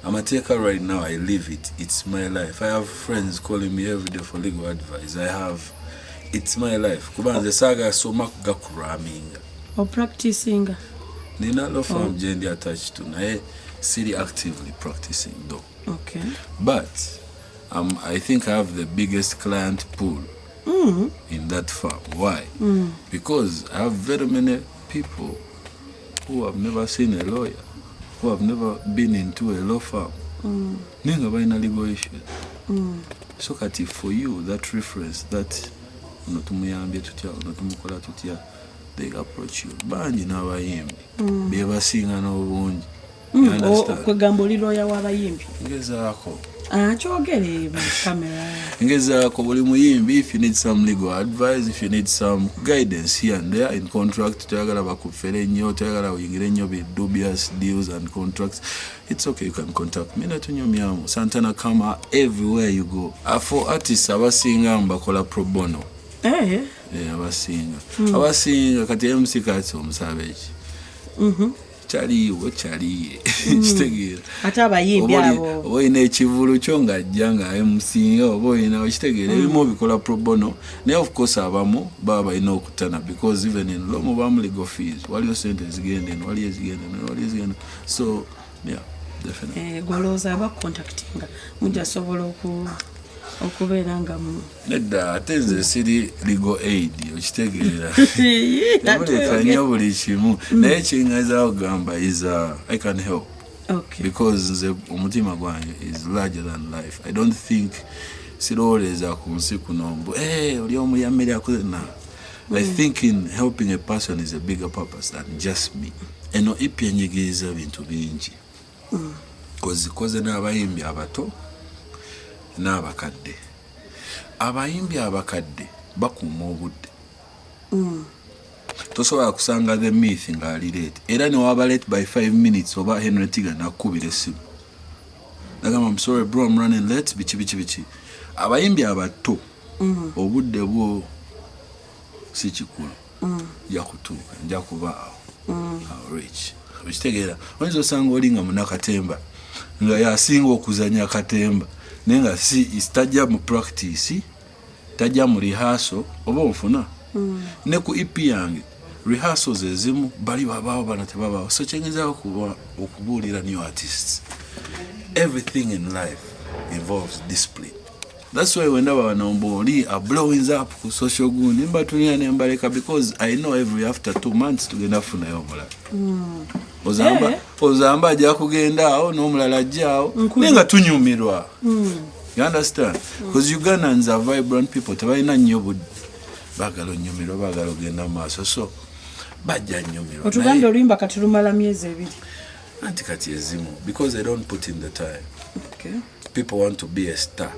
Amateeka right now, I live it. It's my life. I have friends calling me every day for legal advice. It's my life. Kubanze saga soma kugakuraminga. Or practicing? Nina law firm gender attached to nae city actively practicing though. Okay. But I think I have the biggest client pool in that firm. Why? Because I have very many people who have never seen a lawyer, who have never been into a law firm. Ninga baina legal issues. So kati for you, that reference, that notumuyambye tutya, notumukola tutya, they approach you. Banji n'abayimbi. Beba singa n'obungi. You understand? Kwegamba oli lawyer w'abayimbi. Ngezaako. Kyogere mu camera. Ngezaako buli muyimbi, if you need some legal advice, if you need some guidance here and there in contract, toyagala bakufere nnyo, toyagala oyingire nnyo bi dubious deals and contracts, it's okay, you can contact me. Natunyumyamu. Santana Kama everywhere you go. For artists abasinga mbakola pro bono. Abasinga. Abasinga kati MC Kati omusabeeki. Chaliwe kitegeera ate abayimbi abo oyina ekivulu kyo ng'ajja nga MC oba oyina okitegeera ebimu bikola pro bono naye of course abamu baba balina okutana because even in law mubamu legal fees waliyo sente ezigenda eno waliyo ezigenda so yeah definitely golooza abacontactinga mujja sobola okubeera nga mu nedda ate nze siri legal aid okitegeera nabuleka nnyo buli kimu naye kingaza okugamba is I can help because nze omutima gwange is larger than life. I don't think sirowoleza ku nsi kuno mbu oli omuyambire akozena. I think in helping a person is a bigger purpose than just me. Eno ipi enyigiriza bintu bingi koze n'abayimbi abato n'abakadde. Abayimbi abakadde bakuuma obudde. Tosobola kusanga the myth ng'ali late. Era ne waba late by 5 minutes oba Henry Tiga n'akubira essimu. Nagamba I'm sorry bro, I'm running late biki. Abayimbi abato obudde bwo si kikulu. Nja kutuuka, nja kuba awo. Rich. Okitegeera oyinza osanga oli nga munakatemba nga yasinga okuzanya katemba naye nga tajja mu practice tajja mu rehearsal oba ofuna ne ku EP yange rehearsals ezimu bali babaawo bana tebabaawo so kyengezaako okubuulira new artists everything in life involves discipline. That's why when our Nomboli are blowing up ku social good nimba tunia nembaleka because I know every after 2 months tugenda funa yomola. Ozamba ajja kugenda awo n'omulala ajjaawo nenga tunyumirwa. You understand? Because Ugandans are vibrant people. Tebalina nnyo budde. Baagala onyumirwa, baagala ogenda maaso. So bajja nnyumirwa. Otuganda oluyimba kati lumala myezi 2. Anti kati ezimu because they don't put in the time. Okay. People want to be a star.